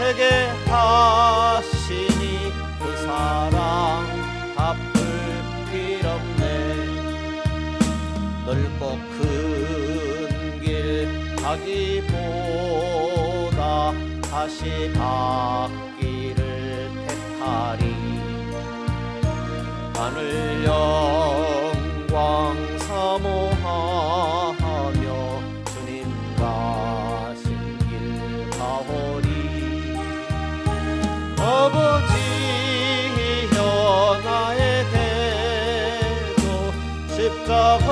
세게 하시니 그 사랑 갚을 필 없네. 넓고 큰 길 가기보다 다시 받기를 택하리. 하늘 영광 사모하며 주님 가신 길 가오리. 아버지여 나에게도 십자가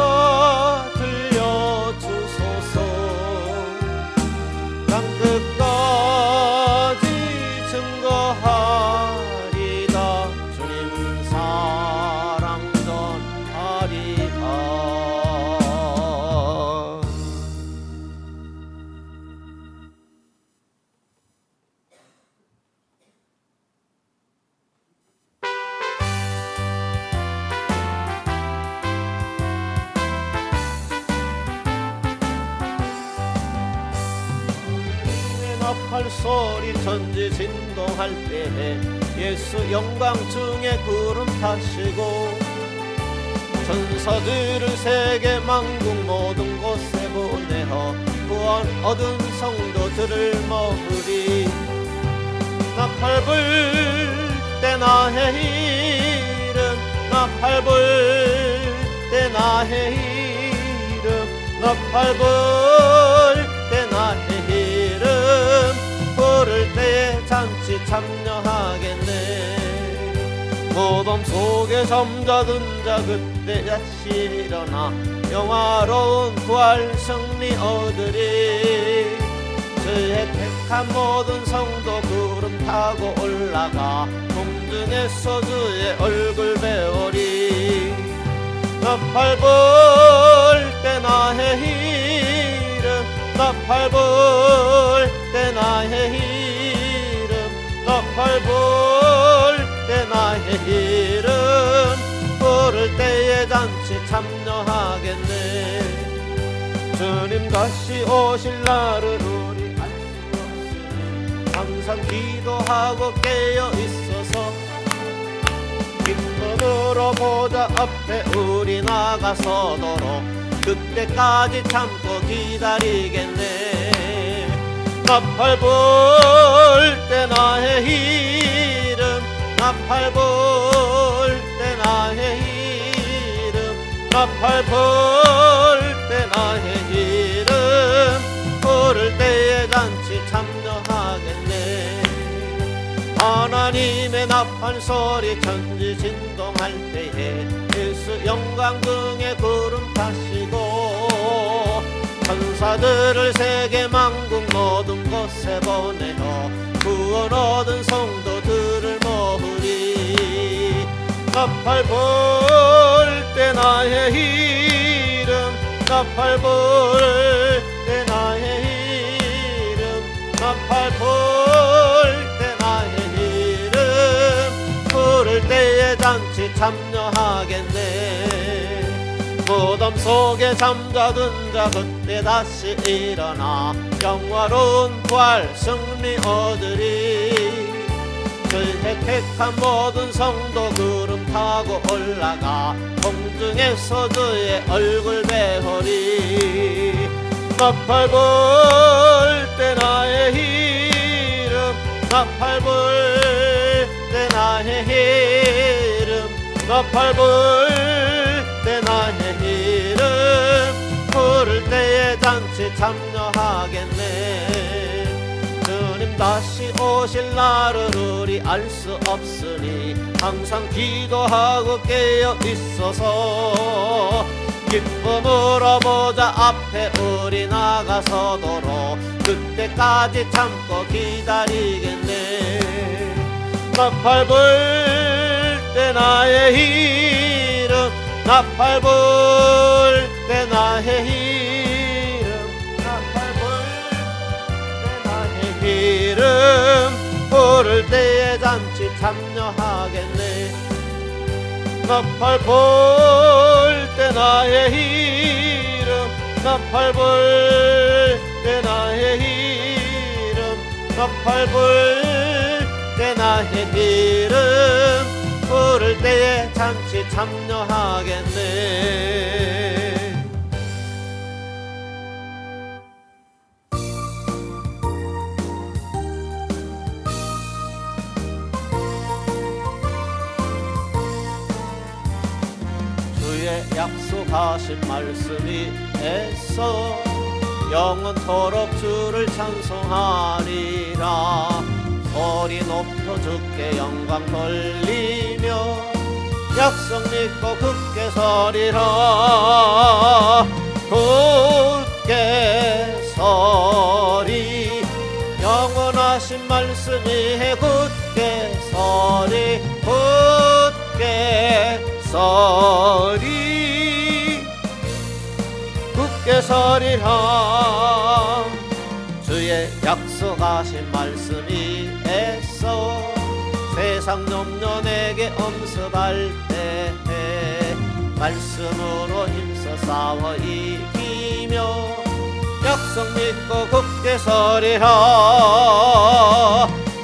들려주소서. 땅 끝까지 증거하리다. 주님 사랑 전하리다. 나팔소리 천지 진동할 때에 예수 영광 중에 구름 타시고 천사들을 세계 만국 모든 곳에 보내어 구원 얻은 성도들을 모으리. 나팔 불 때 나의 이름, 나팔 불 때 나의 이름, 나팔 불 때 나의 이름 부를 때에 잔치 참여하겠네. 무덤 속에 잠자던 자 그때 다시 일어나 영화로운 부활 승리 얻으리. 주의 택한 모든 성도 구름 타고 올라가 공중에서 주의 얼굴 배우리. 나팔 불 때 나의 이름, 나팔 불 때 나의 이름, 나팔 불 때 나의 이름 부를 때에 잔치 참여하겠네. 주님 다시 오실 날을 우리 알 수 없으니 항상 기도하고 깨어 있어서 기쁨으로 보좌 앞에 우리 나가서도록 그때까지 참고 기다리겠네. 나팔 불 때 나의 이름, 나팔 불 때 나의 이름, 나팔 불 때 나의 이름 부를 때에 잔치 참여하겠네. 하나님의 나팔 소리 천지 진동할 때에 예수 영광 등에 구름 타시고 천사들을 세계 만국 모든 곳에 보내어 구원 얻은 성도들을 모으리. 나팔 불 때 나의 이름, 나팔 불 때 나의 이름, 나팔 불 때 나의 이름 부를 때에 잔치 참여하겠네. 무덤 속에 잠자던 자 그때 다시 일어나 영화로운 부활 승리 얻으리. 주의 택한 모든 성도 구름 타고 올라가 공중에서 주의 얼굴 배우리. 나팔 불 때 나의 이름, 나팔 불 때 나의 이름, 나팔 불 때 나의 이름 부를 때에 잔치 참여하겠네. 주님 다시 오실 날을 우리 알 수 없으니 항상 기도하고 깨어 있어서 기쁨으로 보좌 앞에 우리 나가서도록 그때까지 참고 기다리겠네. 나팔 불 때 나의 이름, 나팔 불 때 나의 이름, 나팔 불 때 나의 이름 부를 때에 잔치 참여하겠네. 나팔 불 때 나의 이름, 나팔 불 때 나의 이름, 나팔 불 때 나의 기름 부를 때에 잔치 참여하겠네. 주의 약속하신 말씀이 애써 영원토록 주를 찬송하리라. 소리 높여 주께 영광 돌리며 약속 믿고 굳게 서리라. 굳게 서리 영원하신 말씀이 굳게 서리 굳게 서리 굳게 서리라. 주의 약속하신 말씀이 애써 세상 염려 내게 엄습할 때 말씀으로 힘써 싸워 이기며 약속 믿고 굳게 서리라.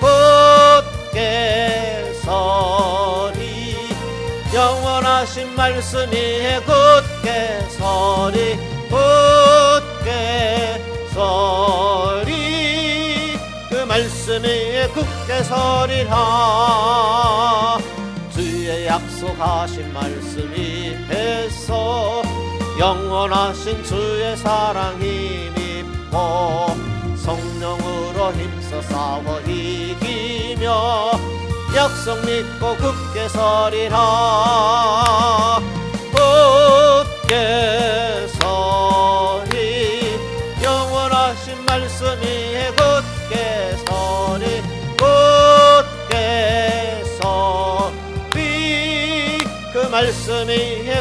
굳게 서리 영원하신 말씀이 굳게 서리 굳게 서리 그 말씀이 굳게 서리라. 주의 약속하신 말씀이 해서 영원하신 주의 사랑 힘입고 성령으로 힘써 싸워 이기며 약속 믿고 굳게 서리라. 굳게 서리 영원하신 말씀이 굳게 서리 굳게 서리 그 말씀이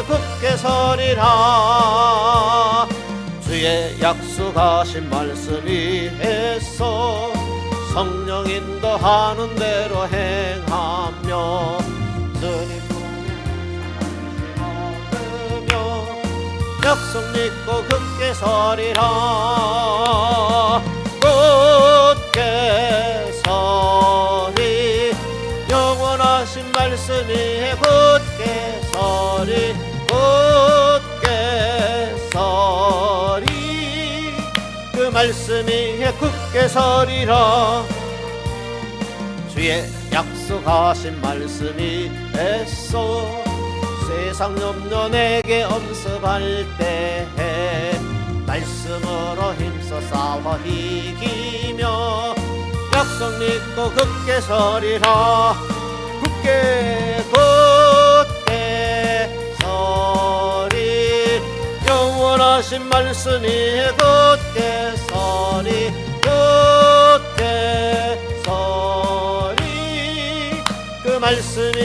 굳게 서리라. 주의 약속하신 말씀이 해서 성령 인도하는 대로 행하며 주님 얻으며 약속 믿고 굳게 서리라. 굳게 서리 영원하신 말씀이 굳게 서리 굳게 서리 그 말씀이 굳게 서리라. 주의 약속하신 말씀이 애써 세상 염려 내게 엄습할 때 말씀으로 힘써 싸워 이기며 약속 믿고 굳게 서리라. 굳게 서리 영원하신 말씀이 굳게 서리 굳게 서리 그 말씀이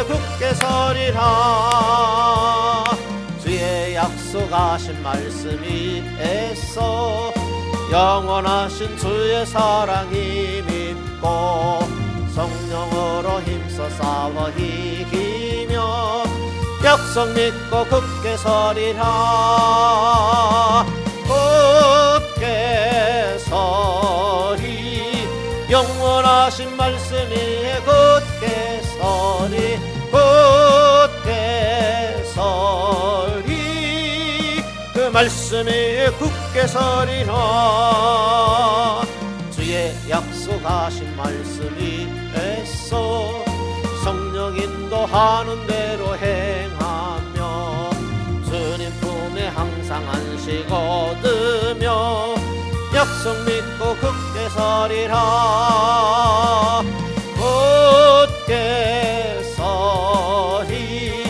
굳게 서리라. 주의 약속하신 말씀이 애써 영원하신 주의 사랑 힘입고 성령으로 힘써 싸워 이기며 약속 믿고 굳게 서리라. 굳게 서리 영원하신 말씀이 굳게 서리 굳게 서리 그 말씀이 굳게 서리라. 주의 약속하신 말씀이 애써 성령 인도하는 대로 행하며 주님 품에 항상 안식 얻으며 약속 믿고 굳게 서리라. 굳게 서리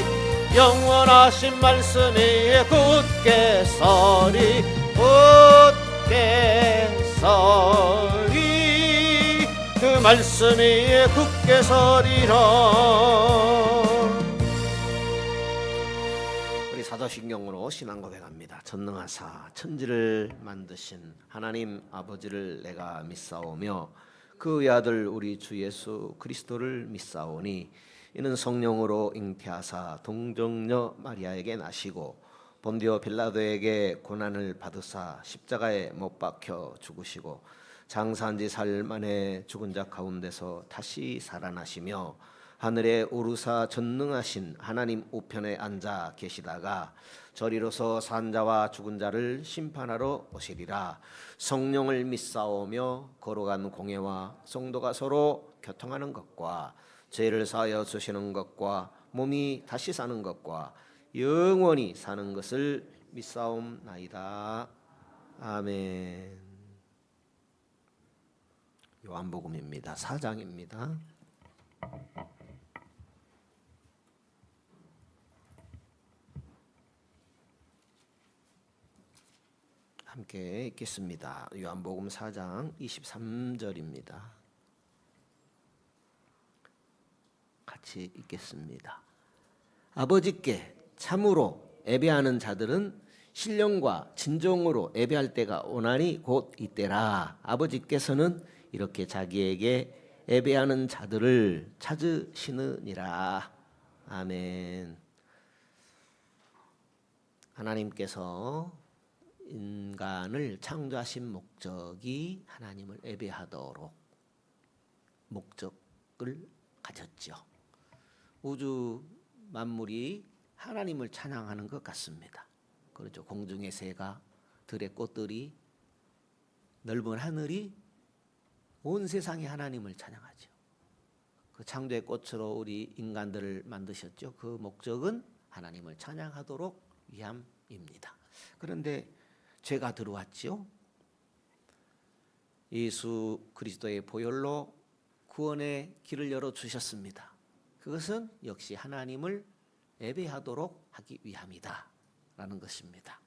영원하신 말씀이 굳게 서리 굳게 서리 그 말씀이 굳게 서리라. 우리 사도신경으로 신앙 고백합니다. 전능하사 천지를 만드신 하나님 아버지를 내가 믿사오며 그의 아들 우리 주 예수 그리스도를 믿사오니 이는 성령으로 잉태하사 동정녀 마리아에게 나시고 본디오 빌라도에게 고난을 받으사 십자가에 못 박혀 죽으시고 장사한 지 사흘 만에 죽은 자 가운데서 다시 살아나시며 하늘에 오르사 전능하신 하나님 우편에 앉아 계시다가 저리로서 산 자와 죽은 자를 심판하러 오시리라. 성령을 믿사오며 거룩한 공예와 성도가 서로 교통하는 것과 죄를 사하여 주시는 것과 몸이 다시 사는 것과 영원히 사는 것을 믿사옵나이다. 아멘. 요한복음입니다. 4장입니다. 함께 읽겠습니다. 요한복음 4장 23절입니다. 같이 읽겠습니다. 아버지께 참으로 예배하는 자들은 신령과 진정으로 예배할 때가 오나니 곧 이때라. 아버지께서는 이렇게 자기에게 예배하는 자들을 찾으시느니라. 아멘. 하나님께서 인간을 창조하신 목적이 하나님을 예배하도록 목적을 가졌죠. 우주 만물이 하나님을 찬양하는 것 같습니다. 그렇죠. 공중의 새가, 들의 꽃들이, 넓은 하늘이 온 세상이 하나님을 찬양하죠. 그 창조의 꽃으로 우리 인간들을 만드셨죠. 그 목적은 하나님을 찬양하도록 위함입니다. 그런데 죄가 들어왔죠. 예수 그리스도의 보혈로 구원의 길을 열어주셨습니다. 그것은 역시 하나님을 예배하도록 하기 위함이다 라는 것입니다.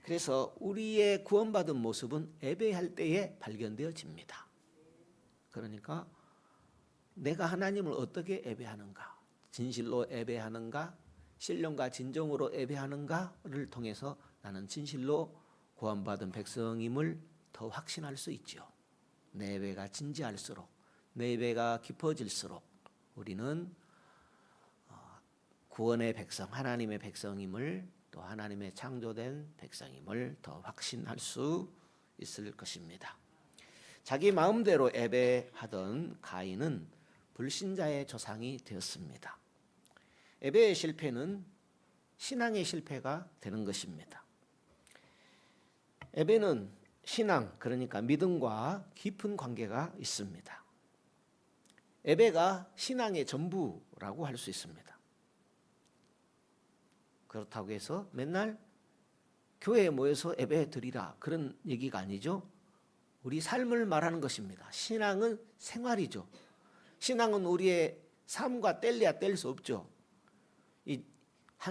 그래서 우리의 구원받은 모습은 예배할 때에 발견되어집니다. 그러니까 내가 하나님을 어떻게 예배하는가, 진실로 예배하는가, 신령과 진정으로 예배하는가를 통해서 나는 진실로 구원받은 백성임을 더 확신할 수 있죠. 내 예배가 진지할수록, 내 예배가 깊어질수록 우리는 구원의 백성, 하나님의 백성임을, 또 하나님의 창조된 백성임을 더 확신할 수 있을 것입니다. 자기 마음대로 예배하던 가인은 불신자의 조상이 되었습니다. 예배의 실패는 신앙의 실패가 되는 것입니다. 예배는 신앙, 그러니까 믿음과 깊은 관계가 있습니다. 예배가 신앙의 전부라고 할 수 있습니다. 그렇다고 해서 맨날 교회에 모여서 예배 드리라 그런 얘기가 아니죠. 우리 삶을 말하는 것입니다. 신앙은 생활이죠. 신앙은 우리의 삶과 뗄래야 뗄 수 없죠. 이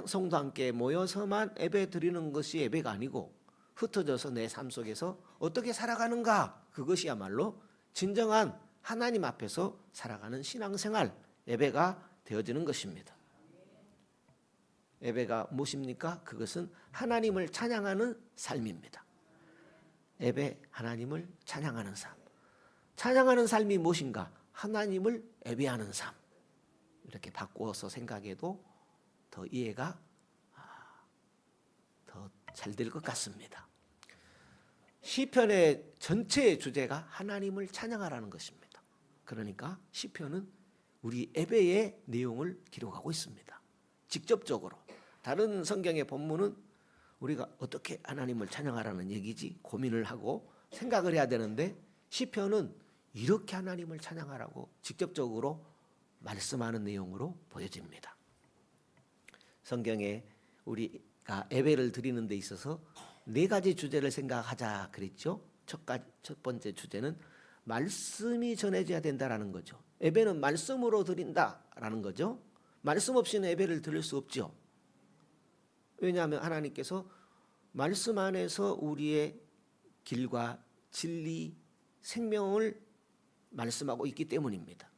성도 함께 모여서만 예배 드리는 것이 예배가 아니고 흩어져서 내 삶 속에서 어떻게 살아가는가, 그것이야말로 진정한 하나님 앞에서 살아가는 신앙생활, 예배가 되어지는 것입니다. 예배가 무엇입니까? 그것은 하나님을 찬양하는 삶입니다. 예배, 하나님을 찬양하는 삶. 찬양하는 삶이 무엇인가? 하나님을 예배하는 삶. 이렇게 바꾸어서 생각해도 더 이해가 더 잘 될 것 같습니다. 시편의 전체의 주제가 하나님을 찬양하라는 것입니다. 그러니까 시편은 우리 예배의 내용을 기록하고 있습니다. 직접적으로. 다른 성경의 본문은 우리가 어떻게 하나님을 찬양하라는 얘기지 고민을 하고 생각을 해야 되는데, 시편은 이렇게 하나님을 찬양하라고 직접적으로 말씀하는 내용으로 보여집니다. 성경에 우리가 예배를 드리는 데 있어서 네 가지 주제를 생각하자 그랬죠. 첫 번째 주제는 말씀이 전해져야 된다라는 거죠. 예배는 말씀으로 드린다라는 거죠. 말씀 없이는 예배를 드릴 수 없죠. 왜냐하면 하나님께서 말씀 안에서 우리의 길과 진리, 생명을 말씀하고 있기 때문입니다.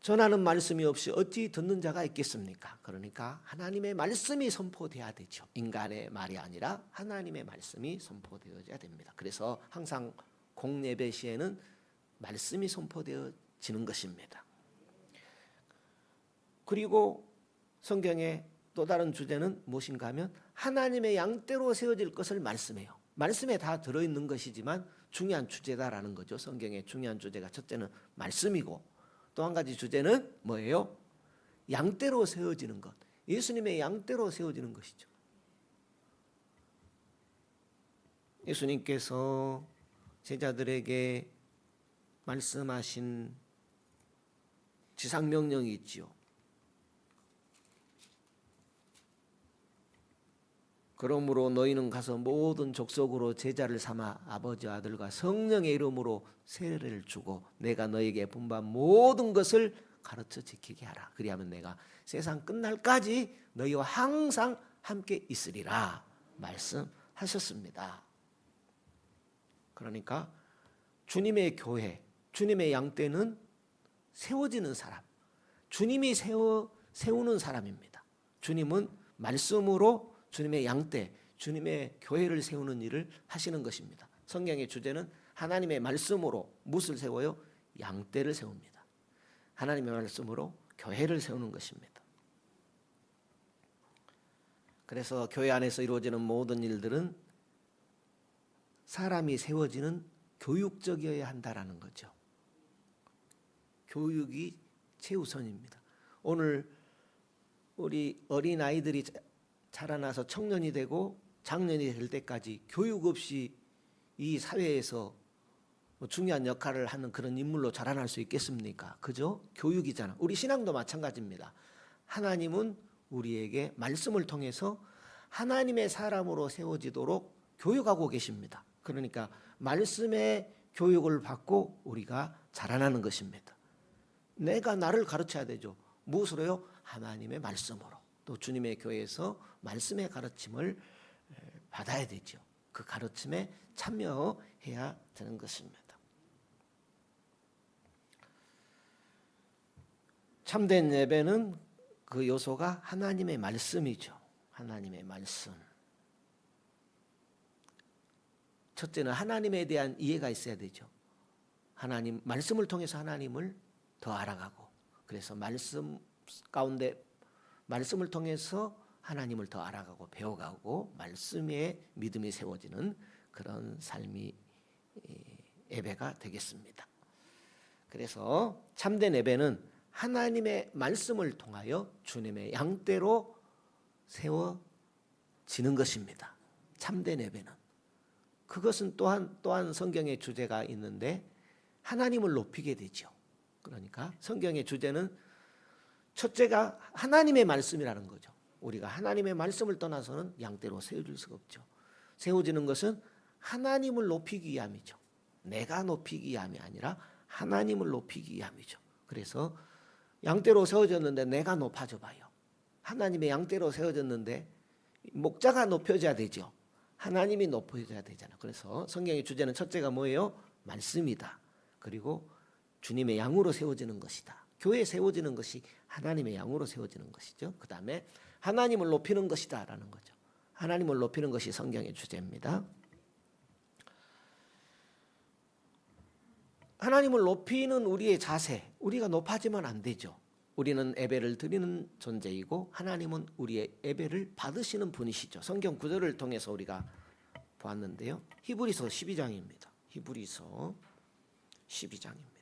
전하는 말씀이 없이 어찌 듣는 자가 있겠습니까? 그러니까 하나님의 말씀이 선포돼야 되죠. 인간의 말이 아니라 하나님의 말씀이 선포되어야 됩니다. 그래서 항상 공예배 시에는 말씀이 선포되어지는 것입니다. 그리고 성경의 또 다른 주제는 무엇인가 하면 하나님의 양떼로 세워질 것을 말씀해요. 말씀에 다 들어있는 것이지만 중요한 주제다라는 거죠. 성경의 중요한 주제가 첫째는 말씀이고 또 한 가지 주제는 뭐예요? 양대로 세워지는 것. 예수님의 양대로 세워지는 것이죠. 예수님께서 제자들에게 말씀하신 지상명령이 있지요. 그러므로 너희는 가서 모든 족속으로 제자를 삼아 아버지와 아들과 성령의 이름으로 세례를 주고 내가 너에게 분부한 모든 것을 가르쳐 지키게 하라. 그리하면 내가 세상 끝날까지 너희와 항상 함께 있으리라 말씀하셨습니다. 그러니까 주님의 교회, 주님의 양떼는 세워지는 사람, 주님이 세우는 사람입니다. 주님은 말씀으로 주님의 양떼, 주님의 교회를 세우는 일을 하시는 것입니다. 성경의 주제는 하나님의 말씀으로 무엇을 세워요? 양떼를 세웁니다. 하나님의 말씀으로 교회를 세우는 것입니다. 그래서 교회 안에서 이루어지는 모든 일들은 사람이 세워지는 교육적이어야 한다라는 거죠. 교육이 최우선입니다. 오늘 우리 어린아이들이 자라나서 청년이 되고 장년이 될 때까지 교육 없이 이 사회에서 중요한 역할을 하는 그런 인물로 자라날 수 있겠습니까? 그죠? 교육이잖아. 우리 신앙도 마찬가지입니다. 하나님은 우리에게 말씀을 통해서 하나님의 사람으로 세워지도록 교육하고 계십니다. 그러니까 말씀의 교육을 받고 우리가 자라나는 것입니다. 내가 나를 가르쳐야 되죠. 무엇으로요? 하나님의 말씀으로. 또 주님의 교회에서 말씀의 가르침을 받아야 되죠. 그 가르침에 참여해야 되는 것입니다. 참된 예배는 그 요소가 하나님의 말씀이죠. 하나님의 말씀. 첫째는 하나님에 대한 이해가 있어야 되죠. 하나님 말씀을 통해서 하나님을 더 알아가고, 그래서 말씀 가운데 말씀을 통해서 하나님을 더 알아가고 배워가고 말씀에 믿음이 세워지는 그런 삶이 예배가 되겠습니다. 그래서 참된 예배는 하나님의 말씀을 통하여 주님의 양떼로 세워지는 것입니다. 참된 예배는. 그것은 또한 성경의 주제가 있는데 하나님을 높이게 되죠. 그러니까 성경의 주제는 첫째가 하나님의 말씀이라는 거죠. 우리가 하나님의 말씀을 떠나서는 양떼로 세워질 수가 없죠. 세워지는 것은 하나님을 높이기 위함이죠. 내가 높이기 위함이 아니라 하나님을 높이기 위함이죠. 그래서 양떼로 세워졌는데 내가 높아져 봐요. 하나님의 양떼로 세워졌는데 목자가 높여져야 되죠. 하나님이 높여져야 되잖아요. 그래서 성경의 주제는 첫째가 뭐예요? 말씀이다. 그리고 주님의 양으로 세워지는 것이다. 교회에 세워지는 것이 하나님의 양으로 세워지는 것이죠. 그 다음에 하나님을 높이는 것이다 라는 거죠. 하나님을 높이는 것이 성경의 주제입니다. 하나님을 높이는 우리의 자세, 우리가 높아지면 안 되죠. 우리는 예배를 드리는 존재이고 하나님은 우리의 예배를 받으시는 분이시죠. 성경 구절을 통해서 우리가 보았는데요. 히브리서 12장입니다. 히브리서 12장입니다.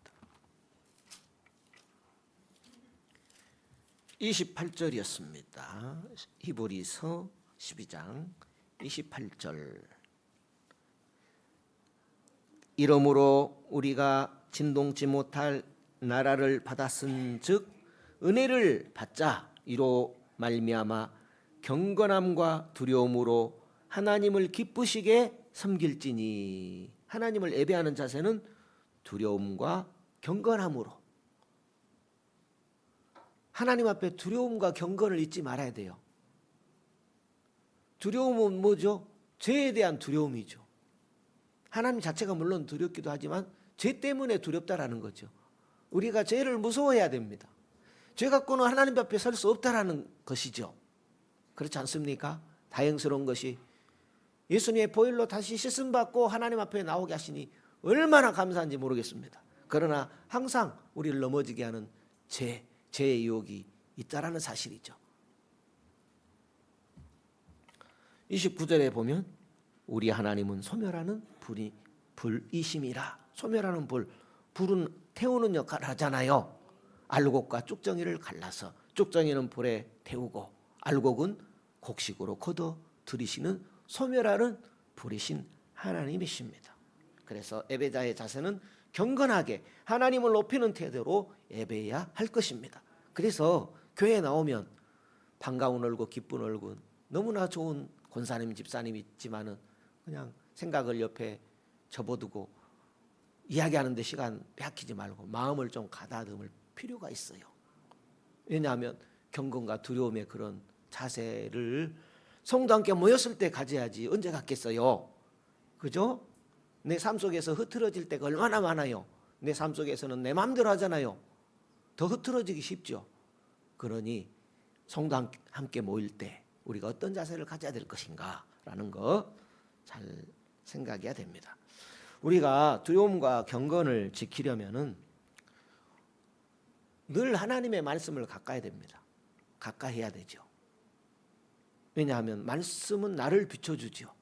28절이었습니다. 히브리서 12장 28절. 이러므로 우리가 진동치 못할 나라를 받았은즉 은혜를 받자. 이로 말미암아 경건함과 두려움으로 하나님을 기쁘시게 섬길지니. 하나님을 예배하는 자세는 두려움과 경건함으로. 하나님 앞에 두려움과 경건을 잊지 말아야 돼요. 두려움은 뭐죠? 죄에 대한 두려움이죠. 하나님 자체가 물론 두렵기도 하지만 죄 때문에 두렵다라는 거죠. 우리가 죄를 무서워해야 됩니다. 죄 갖고는 하나님 앞에 설 수 없다라는 것이죠. 그렇지 않습니까? 다행스러운 것이 예수님의 보혈로 다시 씻음받고 하나님 앞에 나오게 하시니 얼마나 감사한지 모르겠습니다. 그러나 항상 우리를 넘어지게 하는 죄의 유혹이 있다라는 사실이죠. 29절에 보면 우리 하나님은 소멸하는 불이심이라. 소멸하는 불은 태우는 역할을 하잖아요. 알곡과 쭉정이를 갈라서 쭉정이는 불에 태우고 알곡은 곡식으로 거둬 들이시는 소멸하는 불이신 하나님이십니다. 그래서 예배자의 자세는 경건하게 하나님을 높이는 태도로 예배해야 할 것입니다. 그래서 교회에 나오면 반가운 얼굴, 기쁜 얼굴, 너무나 좋은 권사님, 집사님 있지만은 그냥 생각을 옆에 접어두고 이야기하는 데 시간 빼앗기지 말고 마음을 좀 가다듬을 필요가 있어요. 왜냐하면 경건과 두려움의 그런 자세를 성도 함께 모였을 때 가져야지 언제 갖겠어요? 그죠? 내 삶 속에서 흐트러질 때가 얼마나 많아요. 내 삶 속에서는 내 마음대로 하잖아요. 더 흐트러지기 쉽죠. 그러니 성도 함께 모일 때 우리가 어떤 자세를 가져야 될 것인가라는 거 잘 생각해야 됩니다. 우리가 두려움과 경건을 지키려면은 늘 하나님의 말씀을 가까이 됩니다. 가까이 해야 되죠. 왜냐하면 말씀은 나를 비춰주죠.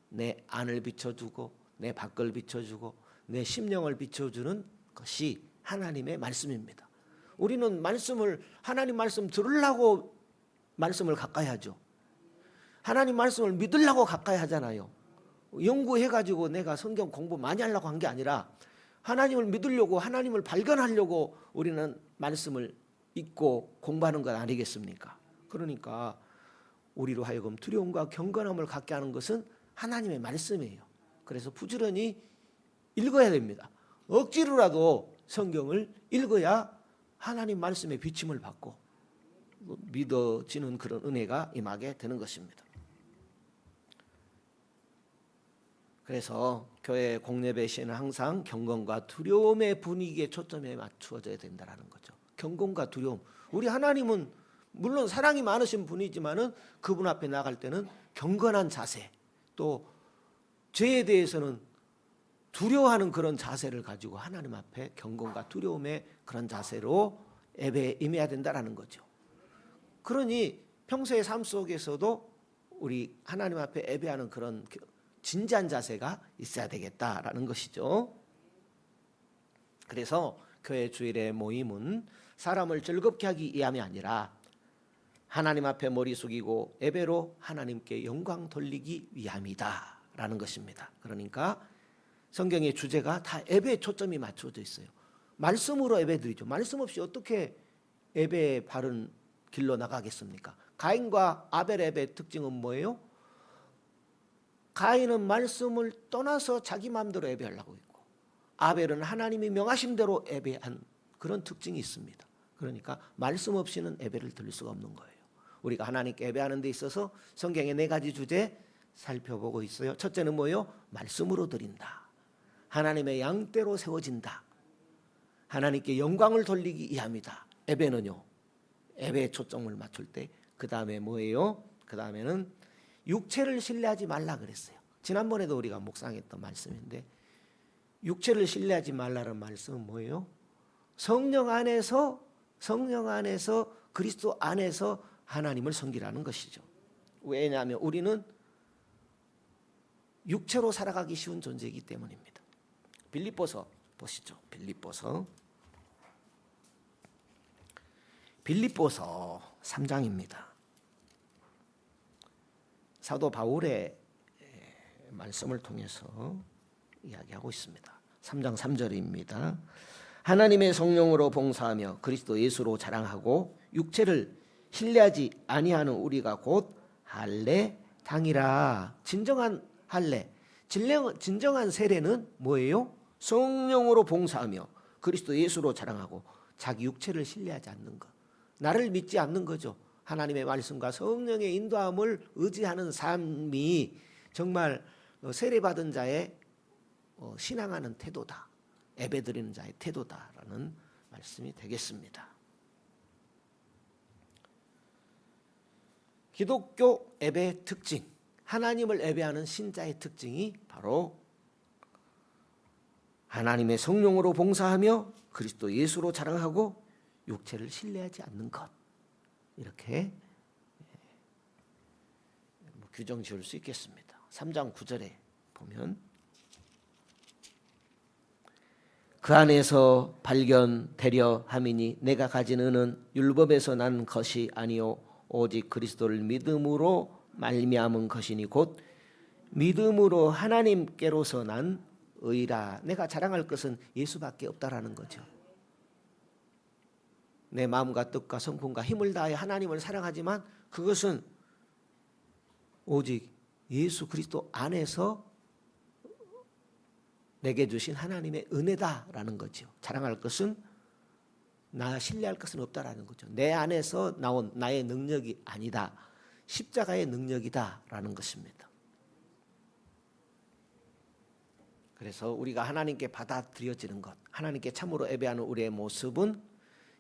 내 안을 비춰주고 내 밖을 비춰주고 내 심령을 비춰주는 것이 하나님의 말씀입니다. 우리는 하나님 말씀 들으려고 말씀을 가까이 하죠. 하나님 말씀을 믿으려고 가까이 하잖아요. 연구해가지고 내가 성경 공부 많이 하려고 한 게 아니라 하나님을 믿으려고 하나님을 발견하려고 우리는 말씀을 읽고 공부하는 것 아니겠습니까? 그러니까 우리로 하여금 두려움과 경건함을 갖게 하는 것은 하나님의 말씀이에요. 그래서 부지런히 읽어야 됩니다. 억지로라도 성경을 읽어야 하나님 말씀의 비침을 받고 믿어지는 그런 은혜가 임하게 되는 것입니다. 그래서 교회 공예배 시에는 항상 경건과 두려움의 분위기에 초점에 맞추어져야 된다는 거죠. 경건과 두려움. 우리 하나님은 물론 사랑이 많으신 분이지만은 그분 앞에 나갈 때는 경건한 자세, 또 죄에 대해서는 두려워하는 그런 자세를 가지고 하나님 앞에 경건과 두려움의 그런 자세로 예배에 임해야 된다는 거죠. 그러니 평소의 삶 속에서도 우리 하나님 앞에 예배하는 그런 진지한 자세가 있어야 되겠다라는 것이죠. 그래서 교회 주일의 모임은 사람을 즐겁게 하기 위함이 아니라 하나님 앞에 머리 숙이고 예배로 하나님께 영광 돌리기 위함이다라는 것입니다. 그러니까 성경의 주제가 다 예배에 초점이 맞춰져 있어요. 말씀으로 예배드리죠. 말씀 없이 어떻게 예배의 바른 길로 나가겠습니까? 가인과 아벨의 예배의 특징은 뭐예요? 가인은 말씀을 떠나서 자기 마음대로 예배하려고 했고 아벨은 하나님이 명하신 대로 예배한 그런 특징이 있습니다. 그러니까 말씀 없이는 예배를 드릴 수가 없는 거예요. 우리가 하나님께 예배하는 데 있어서 성경의 4가지 주제 살펴보고 있어요. 첫째는 뭐예요? 말씀으로 드린다. 하나님의 양대로 세워진다. 하나님께 영광을 돌리기 위함이다. 예배는요. 예배에 초점을 맞출 때 그 다음에 뭐예요? 그 다음에는 육체를 신뢰하지 말라 그랬어요. 지난번에도 우리가 묵상했던 말씀인데 육체를 신뢰하지 말라는 말씀은 뭐예요? 성령 안에서 그리스도 안에서 하나님을 섬기라는 것이죠. 왜냐하면 우리는 육체로 살아가기 쉬운 존재이기 때문입니다. 빌립보서 보시죠. 빌립보서 3장입니다. 사도 바울의 말씀을 통해서 이야기하고 있습니다. 3장 3절입니다. 하나님의 성령으로 봉사하며 그리스도 예수로 자랑하고 육체를 신뢰하지 아니하는 우리가 곧 할례 당이라. 진정한 할례, 진정한 세례는 뭐예요? 성령으로 봉사하며 그리스도 예수로 자랑하고 자기 육체를 신뢰하지 않는 것, 나를 믿지 않는 거죠. 하나님의 말씀과 성령의 인도함을 의지하는 삶이 정말 세례받은 자의 신앙하는 태도다, 예배드리는 자의 태도다라는 말씀이 되겠습니다. 기독교 예배의 특징, 하나님을 예배하는 신자의 특징이 바로 하나님의 성령으로 봉사하며 그리스도 예수로 자랑하고 육체를 신뢰하지 않는 것, 이렇게 규정 지을 수 있겠습니다. 3장 9절에 보면 그 안에서 발견되려 함이니 내가 가진 은은 율법에서 난 것이 아니요 오직 그리스도를 믿음으로 말미암은 것이니 곧 믿음으로 하나님께로서 난 의라. 내가 자랑할 것은 예수밖에 없다라는 거죠. 내 마음과 뜻과 성품과 힘을 다해 하나님을 사랑하지만 그것은 오직 예수 그리스도 안에서 내게 주신 하나님의 은혜다라는 거죠. 자랑할 것은 신뢰할 것은 없다라는 거죠. 내 안에서 나온 나의 능력이 아니다. 십자가의 능력이다라는 것입니다. 그래서 우리가 하나님께 받아들여지는 것, 하나님께 참으로 예배하는 우리의 모습은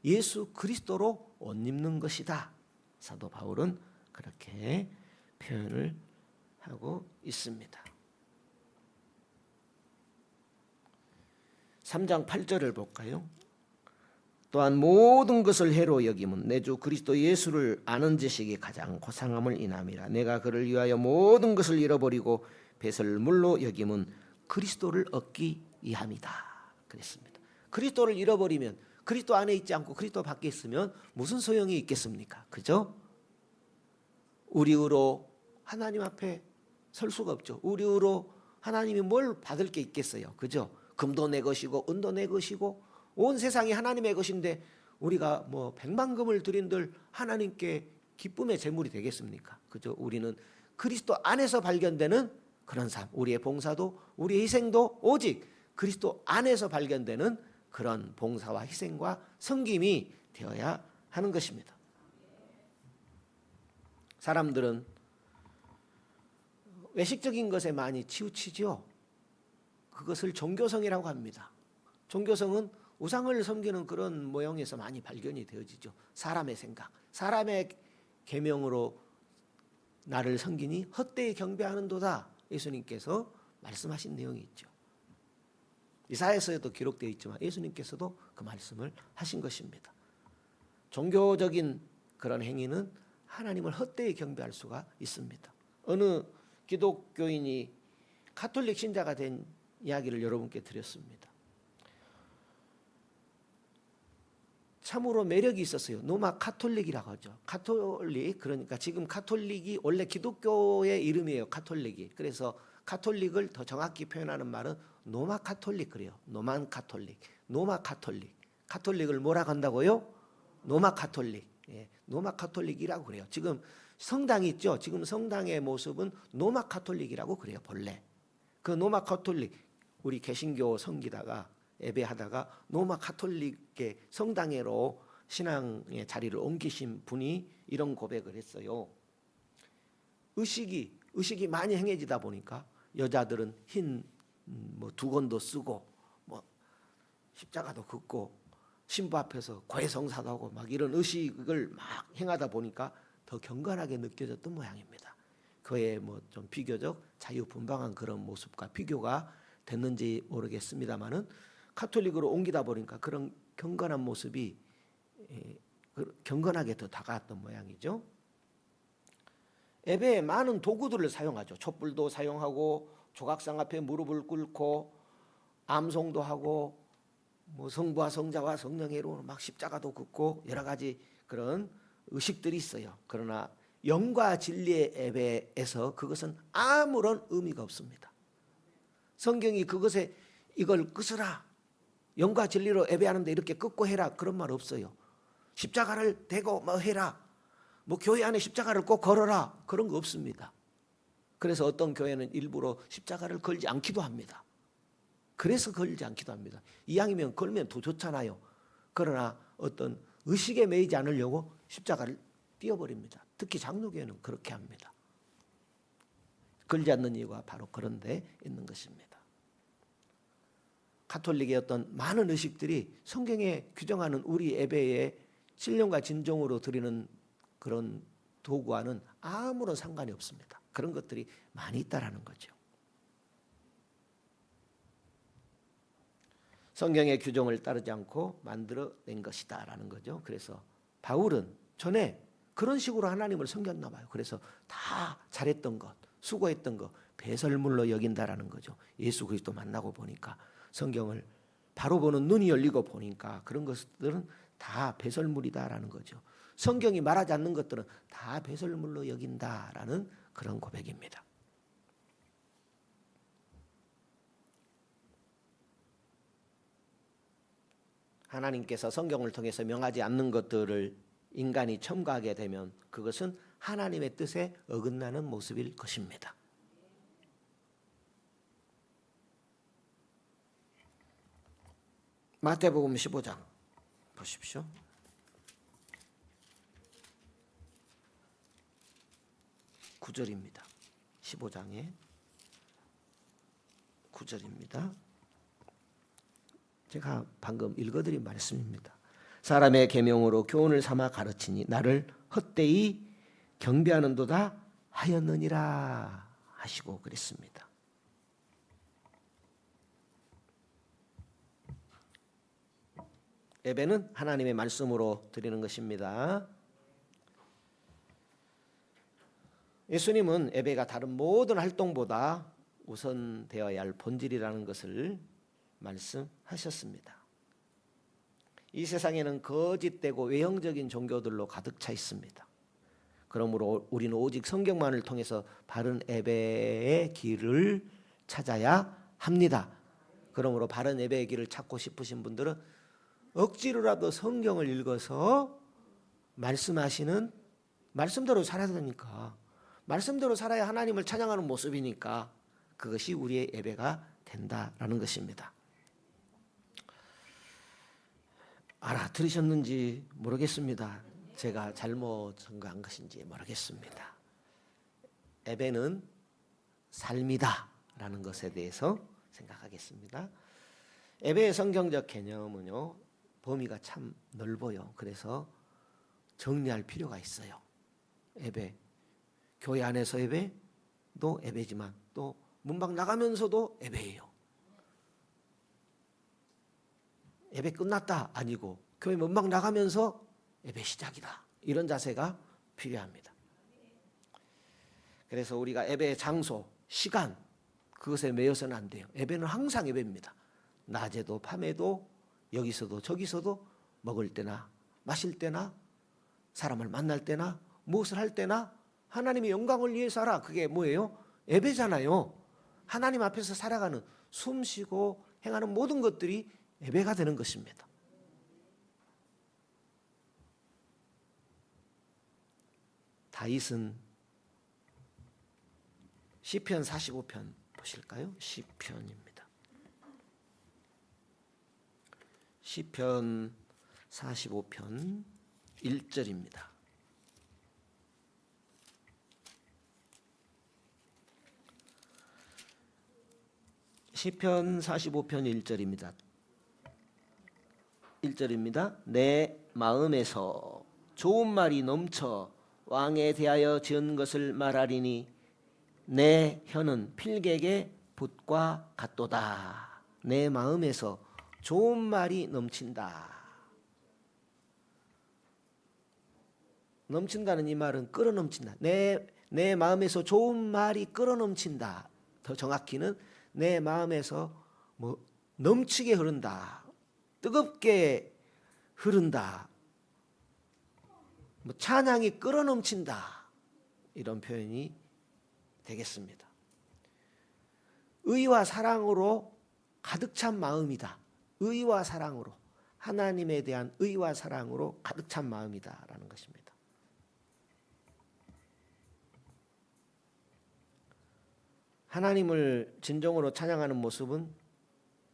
예수 그리스도로 옷 입는 것이다. 사도 바울은 그렇게 표현을 하고 있습니다. 3장 8절을 볼까요? 또한 모든 것을 해로 여김은 내 주 그리스도 예수를 아는 지식이 가장 고상함을 인함이라. 내가 그를 위하여 모든 것을 잃어버리고 배설물로 여김은 그리스도를 얻기 위함이다. 그랬습니다. 그리스도를 잃어버리면 그리스도 안에 있지 않고 그리스도 밖에 있으면 무슨 소용이 있겠습니까? 그죠? 우리로 하나님 앞에 설 수가 없죠. 우리로 하나님이 뭘 받을 게 있겠어요? 그죠? 금도 내 것이고 은도 내 것이고 온 세상이 하나님의 것인데 우리가 뭐 백만금을 드린들 하나님께 기쁨의 제물이 되겠습니까? 그죠? 우리는 그리스도 안에서 발견되는 그런 삶, 우리의 봉사도 우리의 희생도 오직 그리스도 안에서 발견되는 그런 봉사와 희생과 섬김이 되어야 하는 것입니다. 사람들은 외식적인 것에 많이 치우치죠. 그것을 종교성이라고 합니다. 종교성은 우상을 섬기는 그런 모형에서 많이 발견이 되어지죠. 사람의 생각, 사람의 계명으로 나를 섬기니 헛되이 경배하는도다. 예수님께서 말씀하신 내용이 있죠. 이사야서에도 기록되어 있지만 예수님께서도 그 말씀을 하신 것입니다. 종교적인 그런 행위는 하나님을 헛되이 경배할 수가 있습니다. 어느 기독교인이 가톨릭 신자가 된 이야기를 여러분께 드렸습니다. 참으로 매력이 있었어요. 노마 카톨릭이라고 하죠. 카톨릭, 그러니까 지금 카톨릭이 원래 기독교의 이름이에요. 카톨릭이. 그래서 카톨릭을 더 정확히 표현하는 말은 노마 카톨릭 그래요. 노만 카톨릭, 노마 카톨릭. 카톨릭을 뭐라고 한다고요? 노마 카톨릭. 예, 노마 카톨릭이라고 그래요. 지금 성당이 있죠. 지금 성당의 모습은 노마 카톨릭이라고 그래요. 본래 그 노마 카톨릭, 우리 개신교 섬기다가 예배하다가 노마 카톨릭의 성당으로 신앙의 자리를 옮기신 분이 이런 고백을 했어요. 의식이 많이 행해지다 보니까 여자들은 흰 두건도 쓰고 십자가도 긋고 신부 앞에서 고해성사도 하고 막 이런 의식을 막 행하다 보니까 더 경건하게 느껴졌던 모양입니다. 그의 좀 비교적 자유분방한 그런 모습과 비교가 됐는지 모르겠습니다만은 카톨릭으로 옮기다 보니까 그런 경건한 모습이 경건하게 더 다가왔던 모양이죠. 예배에 많은 도구들을 사용하죠. 촛불도 사용하고 조각상 앞에 무릎을 꿇고 암송도 하고 성부와 성자와 성령으로 막 십자가도 긋고 여러 가지 그런 의식들이 있어요. 그러나 영과 진리의 예배에서 그것은 아무런 의미가 없습니다. 성경이 그것에 이걸 끄으라, 영과 진리로 예배하는데 이렇게 끄고 해라, 그런 말 없어요. 십자가를 대고 해라, 교회 안에 십자가를 꼭 걸어라, 그런 거 없습니다. 그래서 어떤 교회는 일부러 십자가를 걸지 않기도 합니다. 그래서 걸지 않기도 합니다. 이왕이면 걸면 더 좋잖아요. 그러나 어떤 의식에 매이지 않으려고 십자가를 띄워버립니다. 특히 장로교회는 그렇게 합니다. 걸지 않는 이유가 바로 그런 데 있는 것입니다. 가톨릭의 어떤 많은 의식들이 성경에 규정하는 우리 예배에 신령과 진정으로 드리는 그런 도구와는 아무런 상관이 없습니다. 그런 것들이 많이 있다라는 거죠. 성경의 규정을 따르지 않고 만들어낸 것이다라는 거죠. 그래서 바울은 전에 그런 식으로 하나님을 섬겼나 봐요. 그래서 다 잘했던 것, 수고했던 것, 배설물로 여긴다라는 거죠. 예수 그리스도 만나고 보니까 성경을 바로 보는 눈이 열리고 보니까 그런 것들은 다 배설물이다라는 거죠. 성경이 말하지 않는 것들은 다 배설물로 여긴다라는 그런 고백입니다. 하나님께서 성경을 통해서 명하지 않는 것들을 인간이 첨가하게 되면 그것은 하나님의 뜻에 어긋나는 모습일 것입니다. 마태복음 15장 보십시오. 9절입니다. 15장의 9절입니다. 제가 방금 읽어드린 말씀입니다. 사람의 계명으로 교훈을 삼아 가르치니 나를 헛되이 경배하는도다 하였느니라 하시고 그랬습니다. 예배는 하나님의 말씀으로 드리는 것입니다. 예수님은 예배가 다른 모든 활동보다 우선되어야 할 본질이라는 것을 말씀하셨습니다. 이 세상에는 거짓되고 외형적인 종교들로 가득 차 있습니다. 그러므로 우리는 오직 성경만을 통해서 바른 예배의 길을 찾아야 합니다. 그러므로 바른 예배의 길을 찾고 싶으신 분들은 억지로라도 성경을 읽어서 말씀하시는 말씀대로 살아야 되니까, 말씀대로 살아야 하나님을 찬양하는 모습이니까 그것이 우리의 예배가 된다라는 것입니다. 알아들으셨는지 모르겠습니다. 제가 잘못 전가한 것인지 모르겠습니다. 예배는 삶이다라는 것에 대해서 생각하겠습니다. 예배의 성경적 개념은요, 범위가 참 넓어요. 그래서 정리할 필요가 있어요. 예배, 교회 안에서 예배도 예배지만 또 문밖 나가면서도 예배예요. 예배 끝났다 아니고 교회 문밖 나가면서 예배 시작이다. 이런 자세가 필요합니다. 그래서 우리가 예배의 장소, 시간 그것에 매여서는 안 돼요. 예배는 항상 예배입니다. 낮에도 밤에도 여기서도 저기서도 먹을 때나 마실 때나 사람을 만날 때나 무엇을 할 때나 하나님의 영광을 위해서 하라. 그게 뭐예요? 예배잖아요. 하나님 앞에서 살아가는 숨 쉬고 행하는 모든 것들이 예배가 되는 것입니다. 다윗은 시편 45편 보실까요? 시편입니다. 시편 45편 1절입니다. 시편 45편 1절입니다. 1절입니다. 내 마음에서 좋은 말이 넘쳐 왕에 대하여 지은 것을 말하리니 내 혀는 필객의 붓과 같도다. 내 마음에서 좋은 말이 넘친다. 넘친다는 이 말은 끓어넘친다. 내 마음에서 좋은 말이 끓어넘친다. 더 정확히는 내 마음에서 넘치게 흐른다. 뜨겁게 흐른다. 찬양이 끓어넘친다. 이런 표현이 되겠습니다. 의와 사랑으로 가득 찬 마음이다. 의와 사랑으로, 하나님에 대한 의와 사랑으로 가득 찬 마음이다라는 것입니다. 하나님을 진정으로 찬양하는 모습은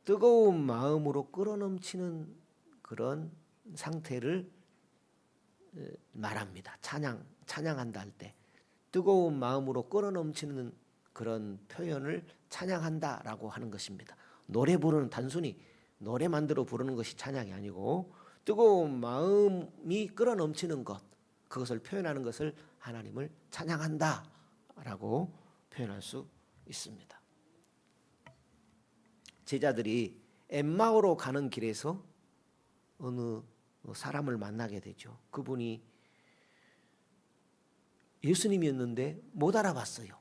뜨거운 마음으로 끓어넘치는 그런 상태를 말합니다. 찬양한다 할 때 뜨거운 마음으로 끓어넘치는 그런 표현을 찬양한다라고 하는 것입니다. 노래 부르는, 단순히 노래 만들어 부르는 것이 찬양이 아니고 뜨거운 마음이 끓어넘치는 것, 그것을 표현하는 것을 하나님을 찬양한다라고 표현할 수 있습니다. 제자들이 엠마오로 가는 길에서 어느 사람을 만나게 되죠. 그분이 예수님이었는데 못 알아봤어요.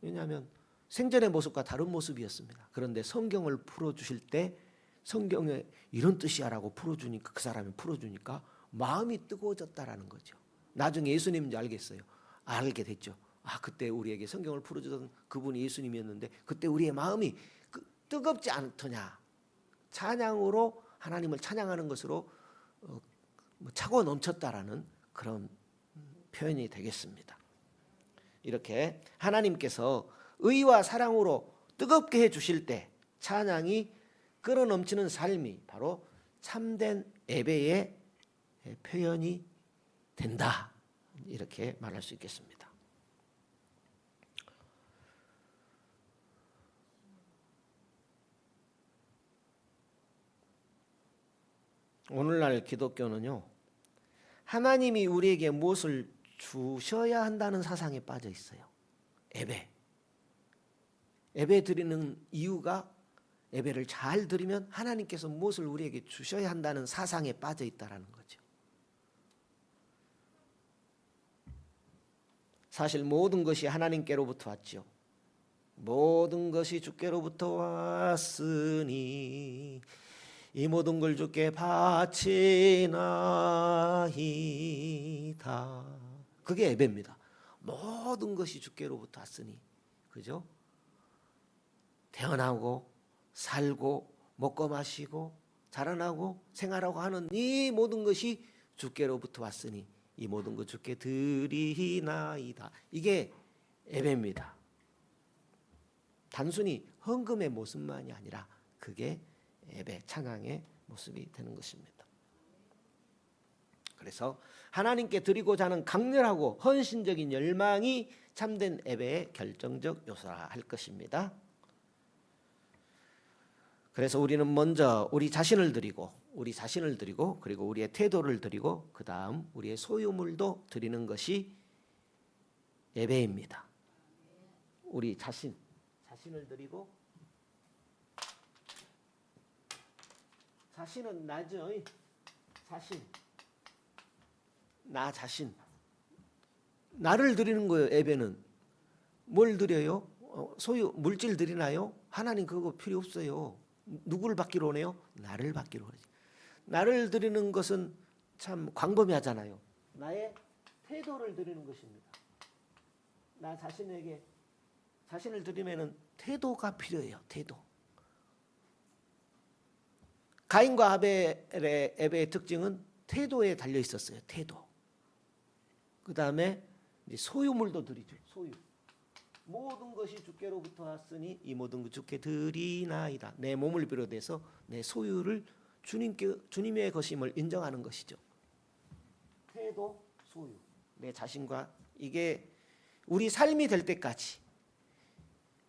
왜냐하면 생전의 모습과 다른 모습이었습니다. 그런데 성경을 풀어주실 때 성경에 이런 뜻이야라고 풀어주니까 그 사람이 풀어주니까 마음이 뜨거워졌다라는 거죠. 나중에 예수님인지 알게 됐죠. 아, 그때 우리에게 성경을 풀어주던 그분이 예수님이었는데 그때 우리의 마음이 뜨겁지 않더냐. 찬양으로 하나님을 찬양하는 것으로 차고 넘쳤다라는 그런 표현이 되겠습니다. 이렇게 하나님께서 의와 사랑으로 뜨겁게 해주실 때 찬양이 끌어넘치는 삶이 바로 참된 예배의 표현이 된다. 이렇게 말할 수 있겠습니다. 오늘날 기독교는요, 하나님이 우리에게 무엇을 주셔야 한다는 사상에 빠져 있어요. 예배 드리는 이유가 예배를 잘 드리면 하나님께서 무엇을 우리에게 주셔야 한다는 사상에 빠져 있다라는 거죠. 사실 모든 것이 하나님께로부터 왔죠. 모든 것이 주께로부터 왔으니 이 모든 걸 주께 바치나이다. 그게 예배입니다. 모든 것이 주께로부터 왔으니, 그죠? 태어나고 살고 먹고 마시고 자라나고 생활하고 하는 이 모든 것이 주께로부터 왔으니 이 모든 것 주께 드리나이다. 이게 예배입니다. 단순히 헌금의 모습만이 아니라 그게 예배, 찬양의 모습이 되는 것입니다. 그래서 하나님께 드리고자 하는 강렬하고 헌신적인 열망이 참된 예배의 결정적 요소라 할 것입니다. 그래서 우리는 먼저 우리 자신을 드리고 그리고 우리의 태도를 드리고 그 다음 우리의 소유물도 드리는 것이 예배입니다. 우리 자신을 드리고, 자신은 나죠. 나 자신. 나를 드리는 거예요. 예배는 뭘 드려요? 소유 물질 드리나요? 하나님 그거 필요 없어요. 누구를 받기로 하네요? 나를 받기로 하지. 나를 드리는 것은 참 광범위하잖아요. 나의 태도를 드리는 것입니다. 나 자신에게 자신을 드리면은 태도가 필요해요. 태도. 가인과 아벨의 예배의 특징은 태도에 달려 있었어요. 태도. 그 다음에 소유물도 드리죠. 소유. 모든 것이 주께로부터 왔으니 이 모든 것 주께 드리나이다. 내 몸을 비롯해서 내 소유를 주님의 것임을 인정하는 것이죠. 태도, 소유, 내 자신과 이게 우리 삶이 될 때까지,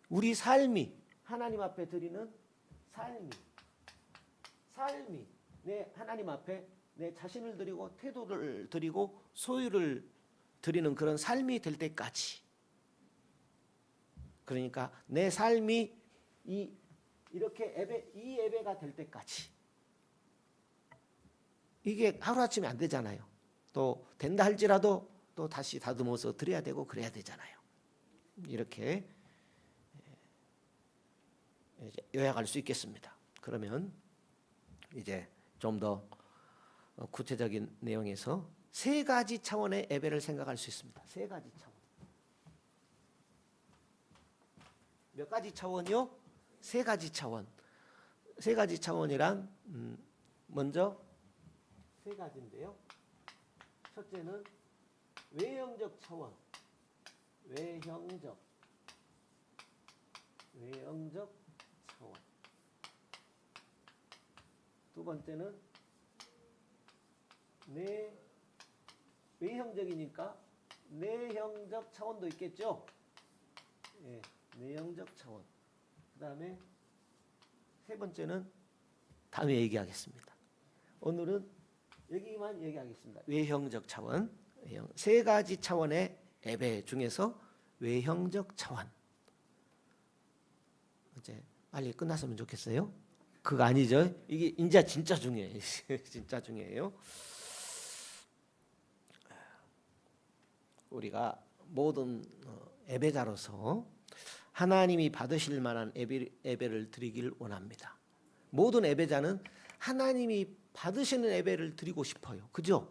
우리 삶이 하나님 앞에 드리는 삶이 내 하나님 앞에 내 자신을 드리고 태도를 드리고 소유를 드리는 그런 삶이 될 때까지, 그러니까 내 삶이 이렇게 이 예배가 될 때까지, 이게 하루아침에 안 되잖아요. 또 된다 할지라도 또 다시 다듬어서 드려야 되고 그래야 되잖아요. 이렇게 요약할 수 있겠습니다. 그러면 이제 좀 더 구체적인 내용에서 세 가지 차원의 예배를 생각할 수 있습니다. 세 가지 차원. 몇 가지 차원이요? 세 가지 차원. 세 가지 차원이란 먼저 세 가지인데요. 첫째는 외형적 차원. 외형적 차원. 두 번째는 외형적이니까 내형적 차원도 있겠죠. 예, 내형적 차원. 그 다음에 세 번째는 다음에 얘기하겠습니다. 오늘은 여기만 얘기하겠습니다. 외형적 차원. 세 가지 차원의 예배 중에서 외형적 차원. 이제 빨리 끝났으면 좋겠어요. 그거 아니죠? 이게 이제 진짜 중요해요. 진짜 중요해요. 우리가 모든 예배자로서 하나님이 받으실 만한 예배를 드리길 원합니다. 모든 예배자는 하나님이 받으시는 예배를 드리고 싶어요. 그죠?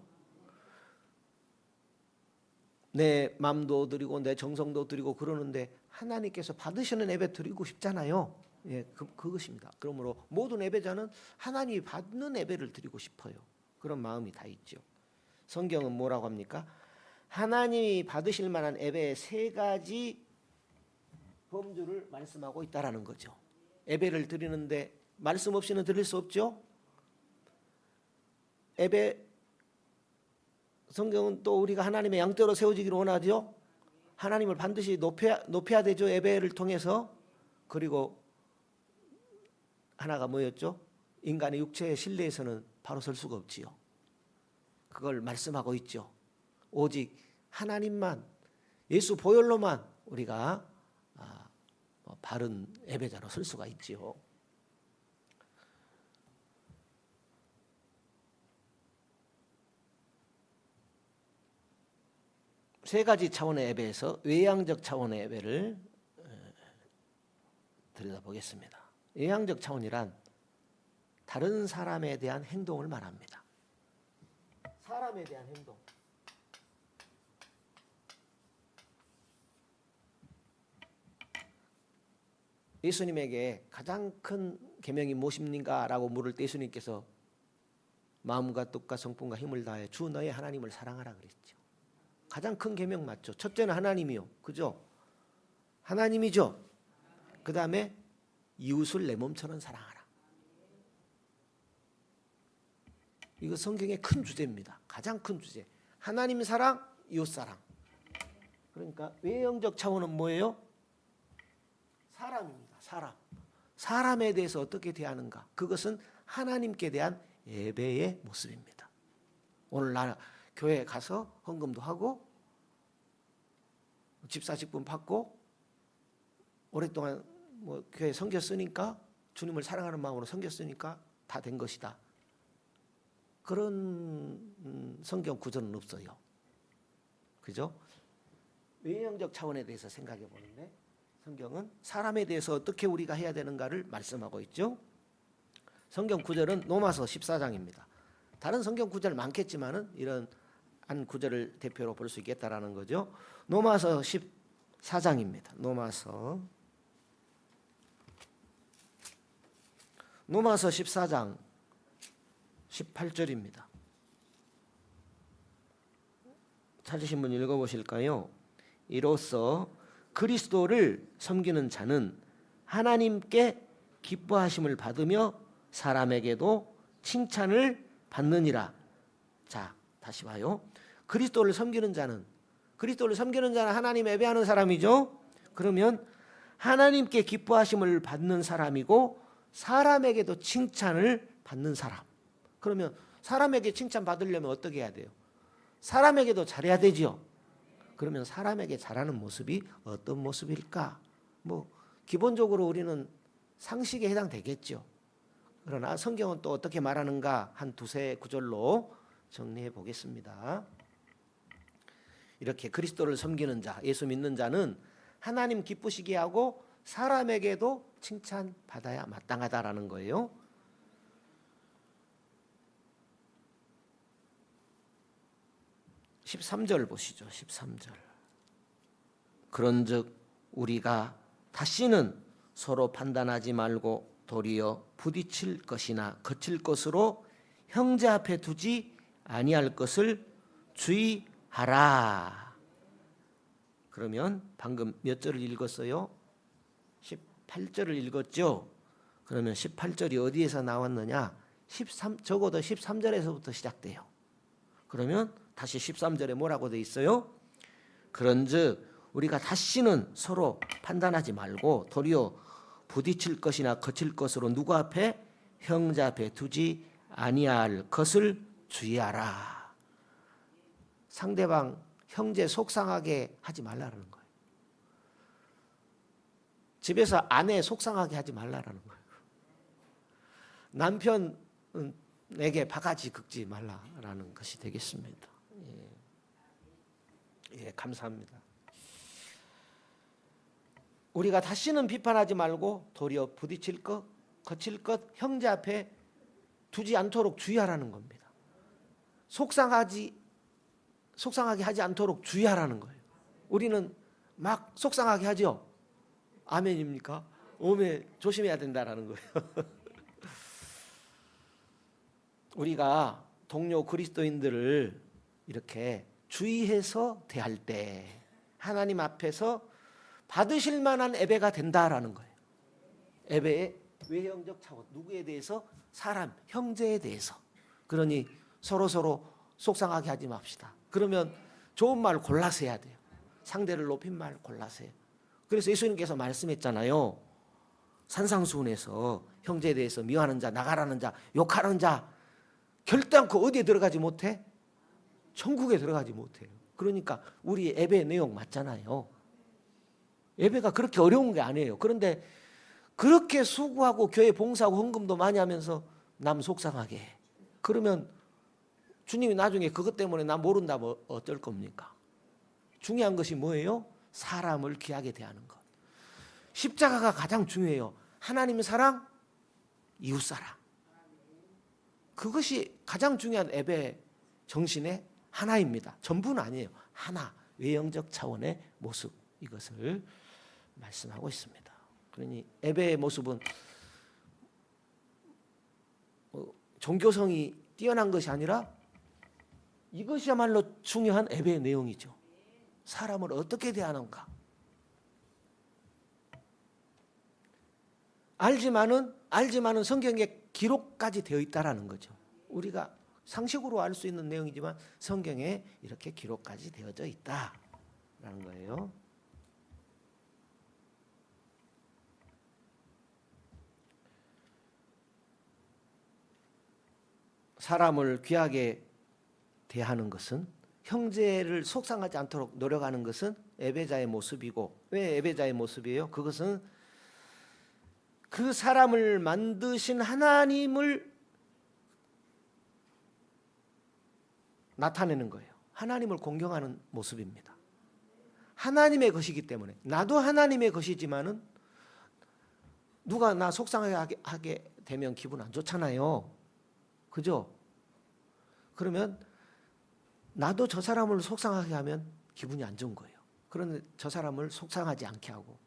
내 마음도 드리고 내 정성도 드리고 그러는데 하나님께서 받으시는 예배 드리고 싶잖아요. 예, 그것입니다. 그러므로 모든 예배자는 하나님이 받는 예배를 드리고 싶어요. 그런 마음이 다 있죠. 성경은 뭐라고 합니까? 하나님이 받으실 만한 예배의 세 가지 범주를 말씀하고 있다라는 거죠. 예배를 드리는데 말씀 없이는 드릴 수 없죠. 예배 성경은 또 우리가 하나님의 양떼로 세워지기를 원하죠. 하나님을 반드시 높여야 되죠. 예배를 통해서. 그리고 하나가 뭐였죠? 인간의 육체의 신뢰에서는 바로 설 수가 없지요. 그걸 말씀하고 있죠. 오직 하나님만, 예수 보혈로만 우리가 바른 예배자로 설 수가 있지요. 세 가지 차원의 예배에서 외향적 차원의 예배를 들여다보겠습니다. 외향적 차원이란 다른 사람에 대한 행동을 말합니다. 사람에 대한 행동. 예수님에게 가장 큰 계명이 무엇입니까? 라고 물을 때 예수님께서 마음과 뜻과 성품과 힘을 다해 주 너의 하나님을 사랑하라 그랬죠. 가장 큰 계명 맞죠? 첫째는 하나님이요. 그죠? 하나님이죠. 그 다음에 이웃을 내 몸처럼 사랑하라. 이거 성경의 큰 주제입니다. 가장 큰 주제. 하나님 사랑, 이웃 사랑. 그러니까 외형적 차원은 뭐예요? 사람입니다. 사람. 사람에 대해서 어떻게 대하는가? 그것은 하나님께 대한 예배의 모습입니다. 오늘 날 교회에 가서 헌금도 하고 집사직분 받고 오랫동안 교회 섬겼으니까 주님을 사랑하는 마음으로 섬겼으니까 다 된 것이다. 그런 성경 구절은 없어요. 그죠? 외형적 차원에 대해서 생각해 보는데 성경은 사람에 대해서 어떻게 우리가 해야 되는가를 말씀하고 있죠. 성경 구절은 로마서 14장입니다. 다른 성경 구절 많겠지만은 이런 한 구절을 대표로 볼 수 있겠다라는 거죠. 로마서 14장입니다. 로마서 14장 18절입니다. 찾으신 분 읽어보실까요? 이로써 그리스도를 섬기는 자는 하나님께 기뻐하심을 받으며 사람에게도 칭찬을 받느니라. 자, 다시 봐요. 그리스도를 섬기는 자는 하나님 예배하는 사람이죠. 그러면 하나님께 기뻐하심을 받는 사람이고 사람에게도 칭찬을 받는 사람. 그러면 사람에게 칭찬 받으려면 어떻게 해야 돼요? 사람에게도 잘해야 되죠. 그러면 사람에게 잘하는 모습이 어떤 모습일까? 기본적으로 우리는 상식에 해당되겠죠. 그러나 성경은 또 어떻게 말하는가 한 두세 구절로 정리해 보겠습니다. 이렇게 그리스도를 섬기는 자, 예수 믿는 자는 하나님 기쁘시게 하고 사람에게도 칭찬받아야 마땅하다라는 거예요. 13절 보시죠. 13절. 그런즉 우리가 다시는 서로 판단하지 말고 도리어 부딪힐 것이나 거칠 것으로 형제 앞에 두지 아니할 것을 주의하라. 그러면 방금 몇 절을 읽었어요? 18절을 읽었죠. 그러면 18절이 어디에서 나왔느냐? 적어도 13절에서부터 시작돼요. 그러면 다시 13절에 뭐라고 돼 있어요? 그런즉 우리가 다시는 서로 판단하지 말고 도리어 부딪힐 것이나 거칠 것으로 누구 앞에? 형제 앞에 두지 아니할 것을 주의하라. 상대방 형제 속상하게 하지 말라는 거예요. 집에서 아내 속상하게 하지 말라는 거예요. 남편에게 바가지 긁지 말라는 것이 되겠습니다. 예, 감사합니다. 우리가 다시는 비판하지 말고 도리어 부딪힐 것, 거칠 것 형제 앞에 두지 않도록 주의하라는 겁니다. 속상하게 하지 않도록 주의하라는 거예요. 우리는 막 속상하게 하죠. 아멘입니까? 오메 조심해야 된다라는 거예요. 우리가 동료 그리스도인들을 이렇게 주의해서 대할 때 하나님 앞에서 받으실 만한 예배가 된다라는 거예요. 예배의 외형적 차원, 누구에 대해서? 사람, 형제에 대해서. 그러니 서로 속상하게 하지 맙시다. 그러면 좋은 말 골라서 해야 돼요. 상대를 높인 말 골라서 해요. 그래서 예수님께서 말씀했잖아요. 산상수훈에서 형제에 대해서 미워하는 자, 나가라는 자, 욕하는 자 결단코 어디에 들어가지 못해? 천국에 들어가지 못해요. 그러니까 우리 예배 내용 맞잖아요. 예배가 그렇게 어려운 게 아니에요. 그런데 그렇게 수고하고 교회 봉사하고 헌금도 많이 하면서 남 속상하게 해. 그러면 주님이 나중에 그것 때문에 나 모른다면 어쩔 겁니까? 중요한 것이 뭐예요? 사람을 귀하게 대하는 것. 십자가가 가장 중요해요. 하나님 사랑, 이웃 사랑. 그것이 가장 중요한 예배 정신의 하나입니다. 전부는 아니에요. 하나, 외형적 차원의 모습. 이것을 말씀하고 있습니다. 그러니 예배의 모습은 종교성이 뛰어난 것이 아니라 이것이야말로 중요한 예배의 내용이죠. 사람을 어떻게 대하는가. 알지만은 성경에 기록까지 되어 있다라는 거죠. 우리가 상식으로 알 수 있는 내용이지만 성경에 이렇게 기록까지 되어져 있다라는 거예요. 사람을 귀하게 대하는 것은, 형제를 속상하지 않도록 노력하는 것은 예배자의 모습이고, 왜 예배자의 모습이에요? 그것은 그 사람을 만드신 하나님을 나타내는 거예요. 하나님을 공경하는 모습입니다. 하나님의 것이기 때문에. 나도 하나님의 것이지만은 누가 나 속상하게 하게 되면 기분 안 좋잖아요. 그죠? 그러면 나도 저 사람을 속상하게 하면 기분이 안 좋은 거예요. 그런데 저 사람을 속상하지 않게 하고,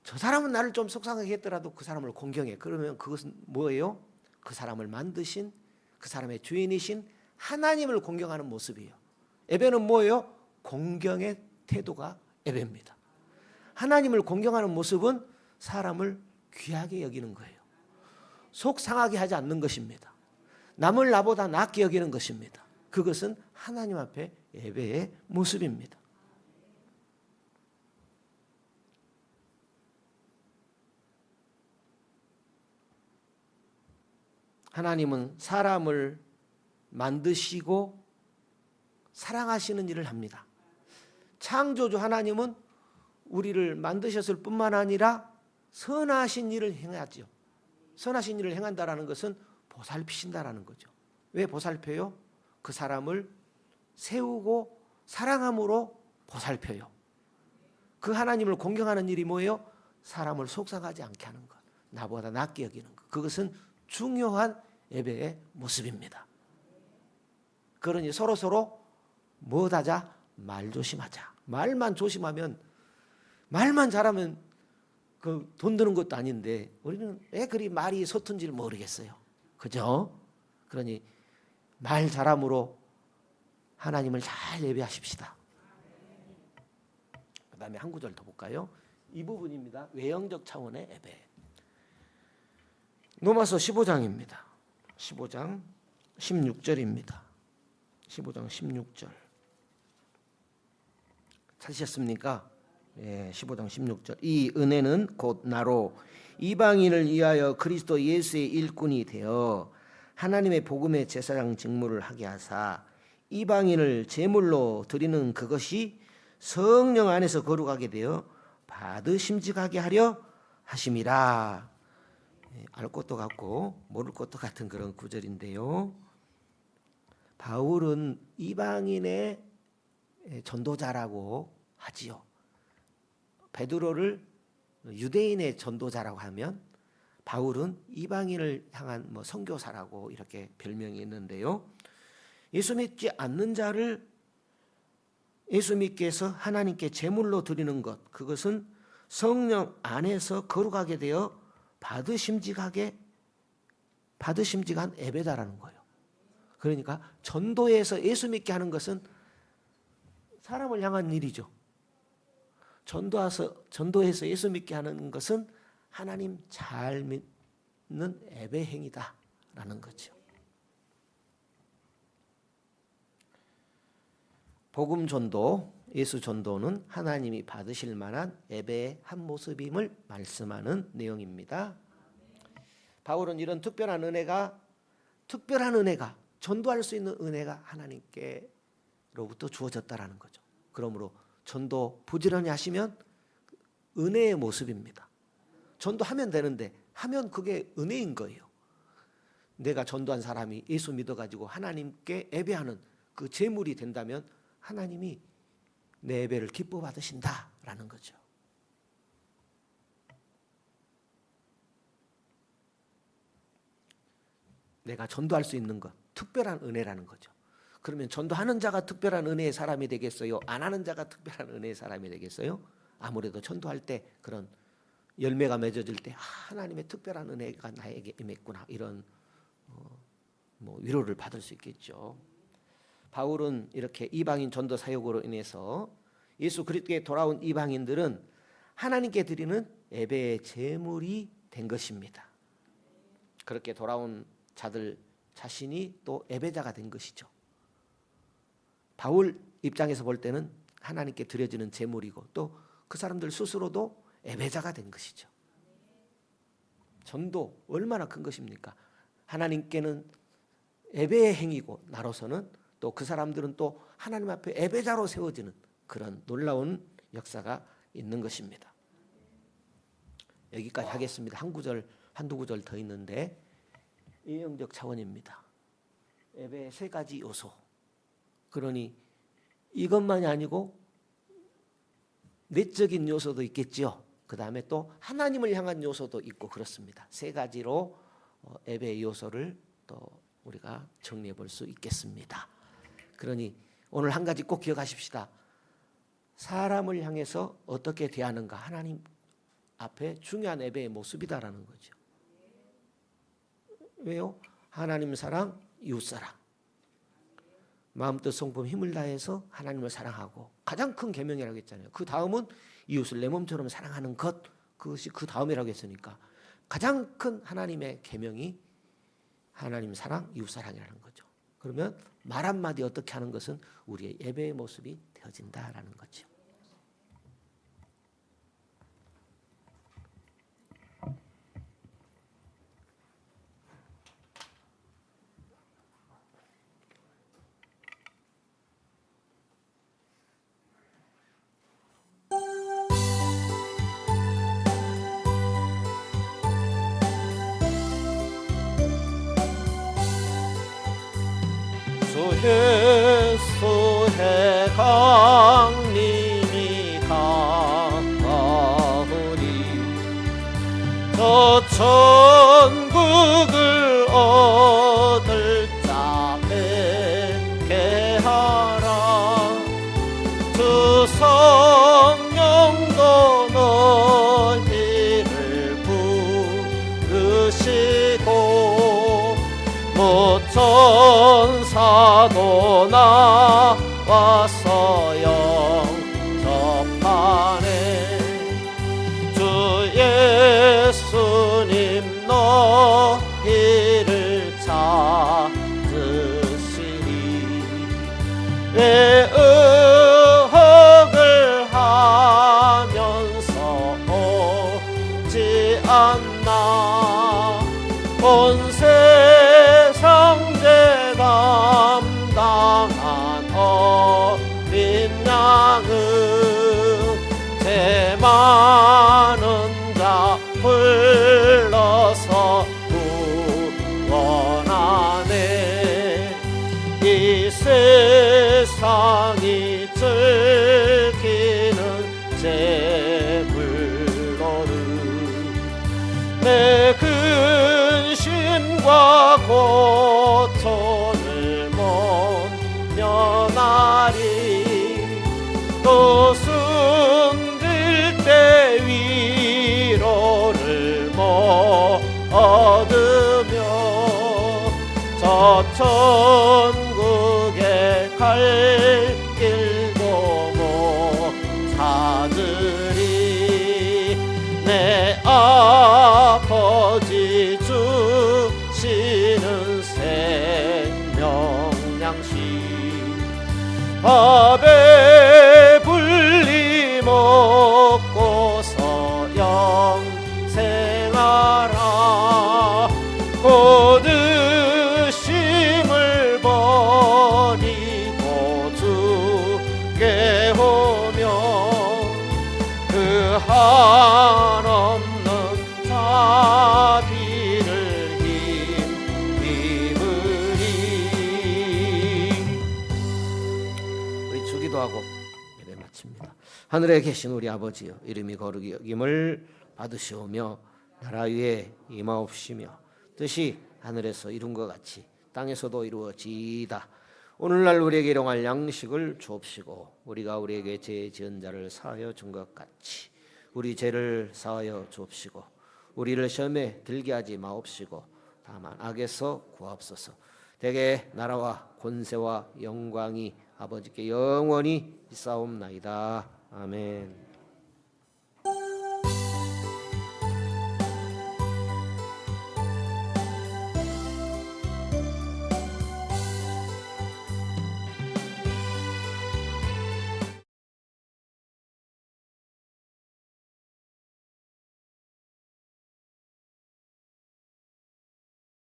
저 사람은 나를 좀 속상하게 했더라도 그 사람을 공경해. 그러면 그것은 뭐예요? 그 사람을 만드신, 그 사람의 주인이신 하나님을 공경하는 모습이에요. 예배는 뭐예요? 공경의 태도가 예배입니다. 하나님을 공경하는 모습은 사람을 귀하게 여기는 거예요. 속상하게 하지 않는 것입니다. 남을 나보다 낫게 여기는 것입니다. 그것은 하나님 앞에 예배의 모습입니다. 하나님은 사람을 만드시고 사랑하시는 일을 합니다. 창조주 하나님은 우리를 만드셨을 뿐만 아니라 선하신 일을 행하죠. 선하신 일을 행한다라는 것은 보살피신다라는 거죠. 왜 보살펴요? 그 사람을 세우고 사랑함으로 보살펴요. 그 하나님을 공경하는 일이 뭐예요? 사람을 속상하지 않게 하는 것, 나보다 낫게 여기는 것. 그것은 중요한 예배의 모습입니다. 그러니 서로 뭐하자? 말 조심하자. 말만 조심하면, 말만 잘하면 그 돈 드는 것도 아닌데 우리는 왜 그리 말이 서툰지를 모르겠어요. 그죠? 그러니 말 잘함으로 하나님을 잘 예배하십시다. 그 다음에 한 구절 더 볼까요? 이 부분입니다. 외형적 차원의 예배. 로마서 15장입니다. 15장 16절입니다. 15장 16절. 찾으셨습니까? 예, 15장 16절. 이 은혜는 곧 나로 이방인을 위하여 그리스도 예수의 일꾼이 되어 하나님의 복음의 제사장 직무를 하게 하사 이방인을 제물로 드리는 그것이 성령 안에서 거룩하게 되어 받으심직하게 하려 하심이라. 알 것도 같고 모를 것도 같은 그런 구절인데요. 바울은 이방인의 전도자라고 하지요. 베드로를 유대인의 전도자라고 하면 바울은 이방인을 향한 선교사라고 이렇게 별명이 있는데요. 예수 믿지 않는 자를 예수 믿게 해서 하나님께 제물로 드리는 것, 그것은 성령 안에서 거룩하게 되어 받으심직한 예배다라는 거예요. 그러니까 전도에서 예수 믿게 하는 것은 사람을 향한 일이죠. 전도해서 예수 믿게 하는 것은 하나님 잘 믿는 예배 행위다라는 거죠. 복음 전도, 예수 전도는 하나님이 받으실 만한 예배의 한 모습임을 말씀하는 내용입니다. 바울은 이런 특별한 은혜가 전도할 수 있는 은혜가 하나님께로부터 주어졌다라는 거죠. 그러므로 전도 부지런히 하시면 은혜의 모습입니다. 전도하면 되는데 하면 그게 은혜인 거예요. 내가 전도한 사람이 예수 믿어가지고 하나님께 예배하는 그 제물이 된다면 하나님이 내 예배를 기뻐 받으신다라는 거죠. 내가 전도할 수 있는 것, 특별한 은혜라는 거죠. 그러면 전도하는 자가 특별한 은혜의 사람이 되겠어요? 안 하는 자가 특별한 은혜의 사람이 되겠어요? 아무래도 전도할 때 그런 열매가 맺어질 때 하나님의 특별한 은혜가 나에게 임했구나, 이런 위로를 받을 수 있겠죠. 바울은 이렇게 이방인 전도 사역으로 인해서 예수 그리스도께 돌아온 이방인들은 하나님께 드리는 예배의 제물이 된 것입니다. 그렇게 돌아온 자들 자신이 또 예배자가 된 것이죠. 바울 입장에서 볼 때는 하나님께 드려지는 제물이고 또 그 사람들 스스로도 예배자가 된 것이죠. 전도 얼마나 큰 것입니까? 하나님께는 예배의 행위고 나로서는 또 그 사람들은 또 하나님 앞에 예배자로 세워지는 그런 놀라운 역사가 있는 것입니다. 여기까지 하겠습니다. 한두 구절 더 있는데 예형적 차원입니다. 예배의 세 가지 요소. 그러니 이것만이 아니고 내적인 요소도 있겠죠. 그 다음에 또 하나님을 향한 요소도 있고 그렇습니다. 세 가지로 예배의 요소를 또 우리가 정리해 볼 수 있겠습니다. 그러니 오늘 한 가지 꼭 기억하십시다. 사람을 향해서 어떻게 대하는가, 하나님 앞에 중요한 예배의 모습이다라는 거죠. 왜요? 하나님 사랑, 이웃 사랑. 마음 뜻 성품 힘을 다해서 하나님을 사랑하고 가장 큰 계명이라고 했잖아요. 그 다음은 이웃을 내 몸처럼 사랑하는 것, 그것이 그 다음이라고 했으니까 가장 큰 하나님의 계명이 하나님 사랑, 이웃 사랑이라는 거죠. 그러면 말 한마디 어떻게 하는 것은 우리의 예배의 모습이 되어진다라는 거죠. 수해 강림이 가까우니 저 천국을 얻을 자 뵙게 하라. 주 성령도 너희를 부르시고 천사도 나와서 영접하네. 주 예수님 너희를 찾으시니 왜 의혹을 하면서 오지 않나. 온 세상 죄 담당한 어린 양은 죄 많은 자 불러서 구원하네. 이 세상이 즐기는 제물로는 고난과 고초를 못 면하리 또 숨질 때 위로를 못 얻으며 저 천국에 갈 길도 못 찾으리 내 아버지 주시는 생명양식 밥에 불리 먹고서 영생하라 고드심을 버리고 주께 오며 그 한없는 자비를 힘입으리. 우리 주기도하고 예배 마칩니다. 하늘에 계신 우리 아버지여 이름이 거룩히 여김을 받으시오며 나라 위에 임하옵시며 뜻이 하늘에서 이룬 것 같이 땅에서도 이루어지이다. 오늘날 우리에게 일용할 양식을 주옵시고 우리가 우리에게 죄 지은 자를 사하여 준 것 같이 우리 죄를 사하여 주옵시고 우리를 시험에 들게 하지 마옵시고 다만 악에서 구하옵소서. 대개 나라와 권세와 영광이 아버지께 영원히 있사옵나이다. 아멘.